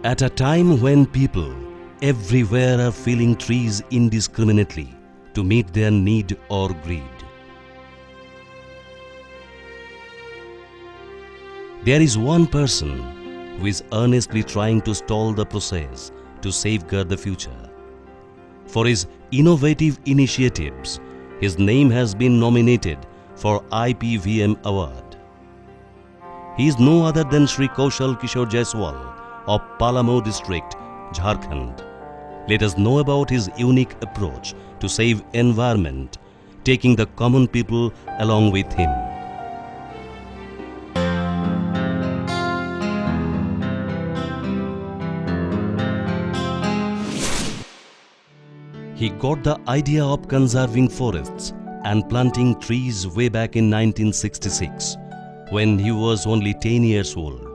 At a time when people everywhere are felling trees indiscriminately to meet their need or greed, there is one person who is earnestly trying to stall the process to safeguard the future. For his innovative initiatives, his name has been nominated for IPVM Award. He is no other than Shri Kaushal Kishore Jaiswal of Palamu district, Jharkhand. Let us know about his unique approach to save environment, taking the common people along with him. He got the idea of conserving forests and planting trees way back in 1966, when he was only 10 years old.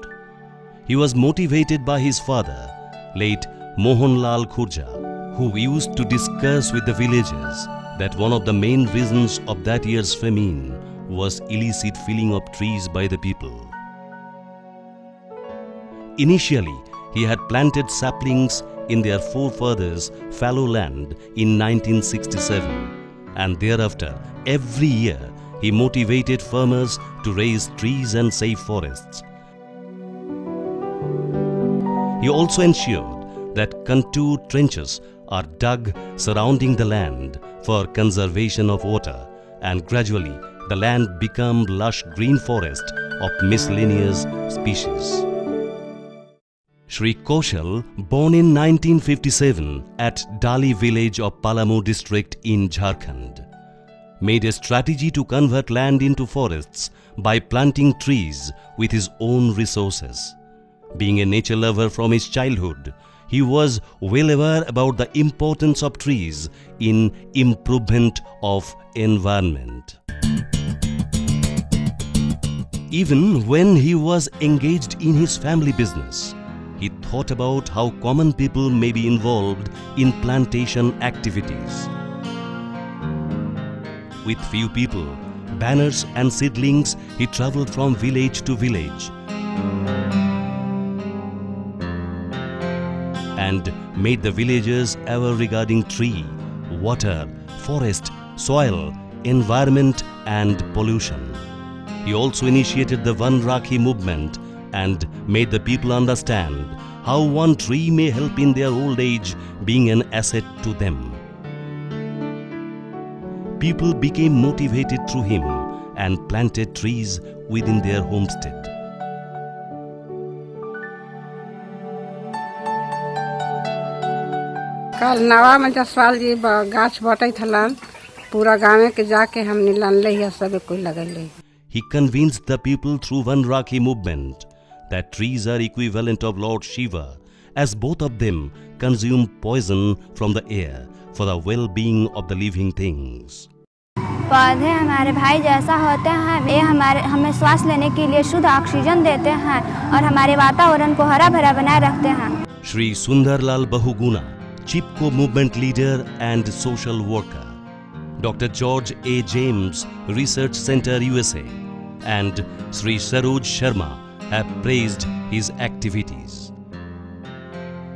He was motivated by his father, late Mohanlal Khurja, who used to discuss with the villagers that one of the main reasons of that year's famine was illicit felling of trees by the people. Initially, he had planted saplings in their forefathers' fallow land in 1967, and thereafter, every year, he motivated farmers to raise trees and save forests. He also ensured that contoured trenches are dug surrounding the land for conservation of water, and gradually the land became lush green forest of miscellaneous species. Shri Kaushal, born in 1957 at Dali village of Palamu district in Jharkhand, made a strategy to convert land into forests by planting trees with his own resources. Being a nature lover from his childhood, he was well aware about the importance of trees in improvement of environment. Even when he was engaged in his family business, he thought about how common people may be involved in plantation activities. With few people, banners and seedlings, he traveled from village to village and made the villagers aware regarding tree, water, forest, soil, environment and pollution. He also initiated the Van Rakhi movement and made the people understand how one tree may help in their old age, being an asset to them. People became motivated through him and planted trees within their homestead. कल नवा में जसवाल जी गाछ बटै थलन पूरा गाँव के जाके हम लानले ही सब कोई लगैले. He convinced the people through Van Rakhi movement that trees are equivalent of Lord Shiva, as both of them consume poison from the air for the well-being of the living things. पौधे हमारे भाई जैसा होते हैं, ये हमें श्वास लेने के लिए शुद्ध ऑक्सीजन देते हैं और हमारे वातावरण को हरा भरा बनाए रखते हैं. Shri Sundarlal Bahuguna, Chipko movement leader and social worker, Dr. George A. James, Research Center, USA, and Sri Saroj Sharma have praised his activities.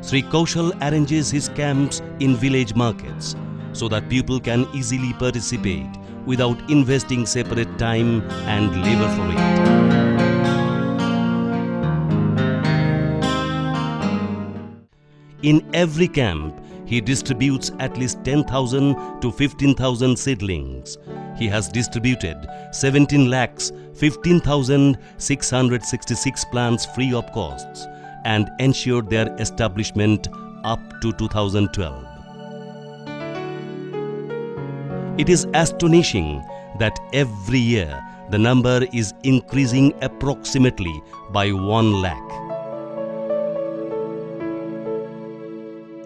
Sri Kaushal arranges his camps in village markets so that people can easily participate without investing separate time and labor for it. In every camp, he distributes at least 10,000 to 15,000 seedlings. He has distributed 17,15,666 plants free of costs and ensured their establishment up to 2012. It is astonishing that every year the number is increasing approximately by 1 lakh.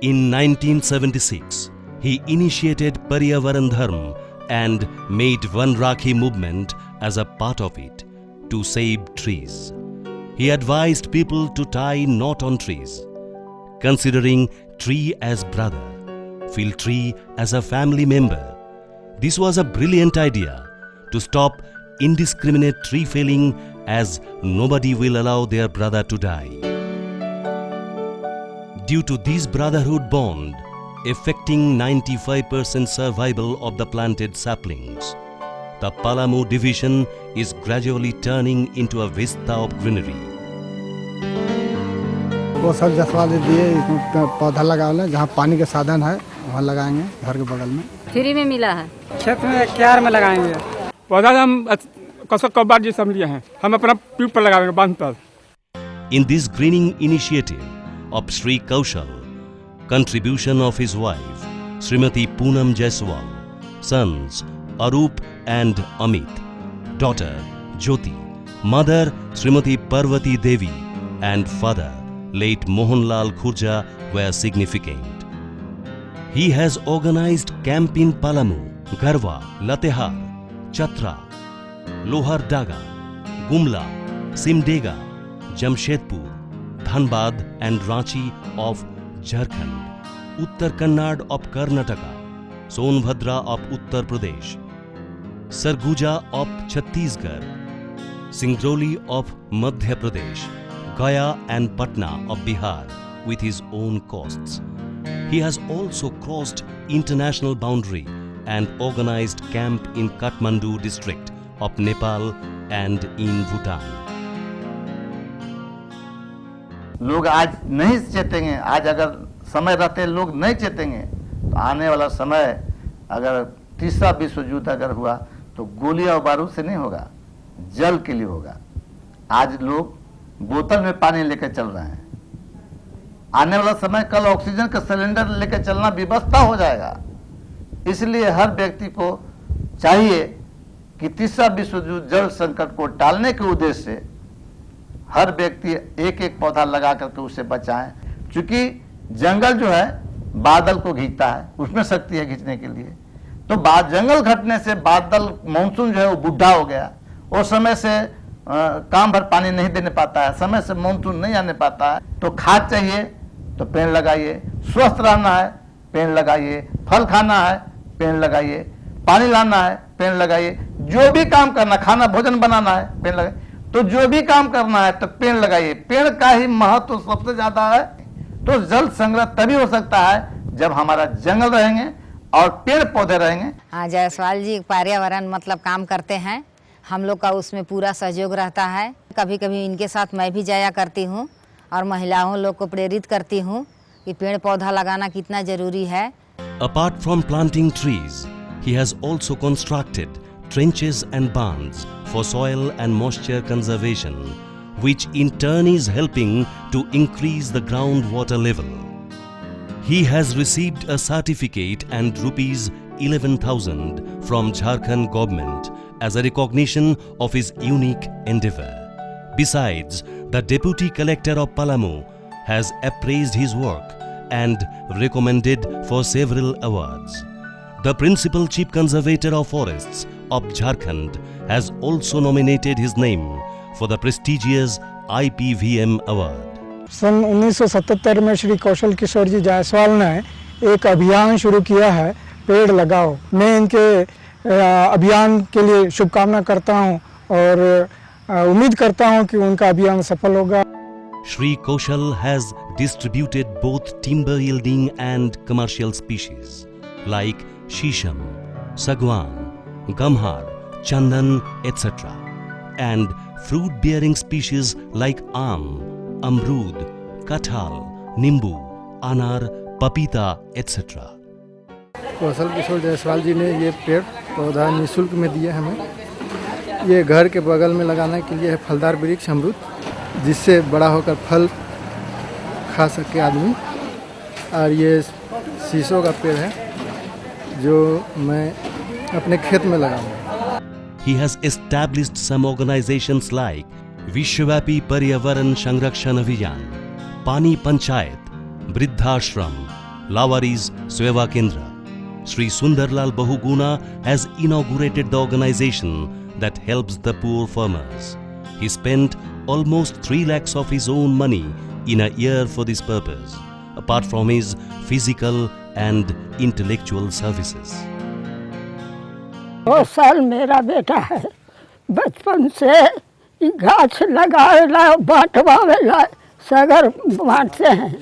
In 1976, he initiated Paryavaran Dharma and made Van Rakhi movement as a part of it to save trees. He advised people to tie knot on trees, considering tree as brother, feel tree as a family member. This was a brilliant idea to stop indiscriminate tree felling, as nobody will allow their brother to die. Due to this brotherhood bond, affecting 95% survival of the planted saplings, the Palamu division is gradually turning into a vista of greenery. कौशल जायसवाल दिए, इसमें पौधा लगा ले, जहाँ पानी के साधन है वहाँ लगाएंगे घर के बगल में। फ्री में मिला है। खेत में क्यार में लगाएंगे। पौधा हम कसर कबाड़ जी सब लिए हैं, हम अपना ट्यूब पर लगाएंगे बांध पर। In this greening initiative of Sri Kaushal, contribution of his wife, Srimati Poonam Jaiswal, sons Arup and Amit, daughter Jyoti, mother Srimati Parvati Devi, and father late Mohanlal Khurja were significant. He has organized camp in Palamu, Garhwa, Latehar, Chatra, Lohardaga, Gumla, Simdega, Jamshedpur, Dhanbad and Ranchi of Jharkhand, Uttar Kannada of Karnataka, Sonbhadra of Uttar Pradesh, Sarguja of Chhattisgarh, Singrauli of Madhya Pradesh, Gaya and Patna of Bihar with his own costs. He has also crossed international boundary and organized camp in Kathmandu district of Nepal and in Bhutan. लोग आज नहीं चेतेंगे, आज अगर समय रहते लोग नहीं चेतेंगे तो आने वाला समय अगर तीसरा विश्व युद्ध अगर हुआ तो गोलियां और बारूद से नहीं होगा, जल के लिए होगा। आज लोग बोतल में पानी लेकर चल रहे हैं, आने वाला समय कल ऑक्सीजन का सिलेंडर लेकर चलना व्यवस्था हो जाएगा। इसलिए हर व्यक्ति को चाहिए कि तीसरा विश्व युद्ध जल संकट को टालने के उद्देश्य से हर व्यक्ति एक एक पौधा लगा करके उसे बचाएं, क्योंकि जंगल जो है बादल को खींचता है, उसमें शक्ति है खींचने के लिए। तो जंगल घटने से बादल मानसून जो है वो बुढ़ा हो गया, उस समय से काम भर पानी नहीं देने पाता है, समय से मानसून नहीं आने पाता है। तो खाद चाहिए तो पेड़ लगाइए, स्वस्थ रहना है पेड़ लगाइए, फल खाना है पेड़ लगाइए, पानी लाना है पेड़ लगाइए, जो भी काम करना, खाना भोजन बनाना है पेड़ लगाइए। तो जो भी काम करना है तो पेड़ लगाइए। पेड़ का ही महत्व सबसे ज्यादा है। तो जल संग्रह तभी हो सकता है जब हमारा जंगल रहेंगे और पेड़ पौधे रहेंगे। हाँ, जायसवाल जी पर्यावरण मतलब काम करते हैं, हम लोग का उसमें पूरा सहयोग रहता है। कभी कभी इनके साथ मैं भी जाया करती हूँ और महिलाओं लोग को प्रेरित करती हूँ कि पेड़ पौधा लगाना कितना जरूरी है। Apart from planting trees, he has also constructed trenches and barns for soil and moisture conservation, which in turn is helping to increase the groundwater level. He has received a certificate and rupees 11,000 from Jharkhand government as a recognition of his unique endeavor. Besides, the Deputy Collector of Palamu has appraised his work and recommended for several awards. The Principal Chief Conservator of Forests of Jharkhand has also nominated his name for the prestigious IPVM award. सन 1977 में श्री कौशल किशोर जी जायसवाल ने एक अभियान शुरू किया है, पेड़ लगाओ। मैं इनके अभियान के लिए शुभकामना करता हूं और उम्मीद करता हूं कि उनका अभियान सफल होगा। Sri Kaushal has distributed both timber yielding and commercial species like shisham, sagwan, gamhar, chandan, etc. and fruit-bearing species like aam, amrud, kathal, nimbu, anar, papita, etc. Kaushal Kishore Jaiswal जी ने ये पेड़ पौधा निःशुल्क में दिया हमें। ये घर के बगल में लगाने के लिए है फलदार वृक्ष अमरूद, जिससे बड़ा होकर फल खा सके आदमी। और ये शीशों का पेड़ है जो मैं अपने खेत में लगाऊंगा। He has established some organizations like Vishwavyapi Paryavaran Shanrakshan Abhiyan, Pani Panchayat, Vriddhashram, Lawaris Seva Kendra. Sri Sundarlal Bahuguna has inaugurated the organization that helps the poor farmers. He spent almost 3 lakhs of his own money in a year for this purpose, apart from his physical and intellectual services. 2 साल मेरा बेटा है, बचपन से गाछ लगावेला बांटवावेला सगर बांटते हैं।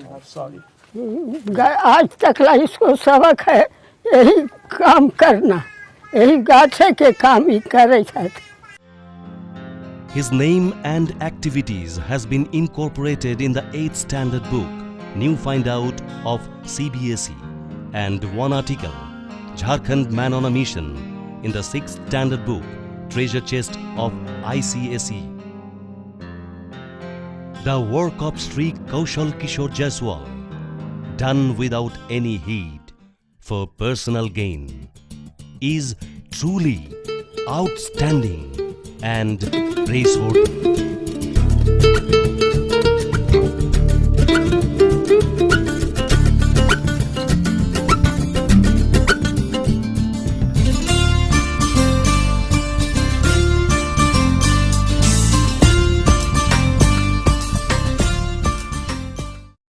आज तक ला इसको सबक है यही काम करना, यही गाछे के काम ही करे छथि। His name and activities has been incorporated in the 8th standard book, New Find Out of CBSE, and one article, Jharkhand Man on a Mission, in the 6th standard book, Treasure Chest of ICSE. The work of Sri Kaushal Kishore Jaiswal, done without any heed for personal gain, is truly outstanding and praiseworthy.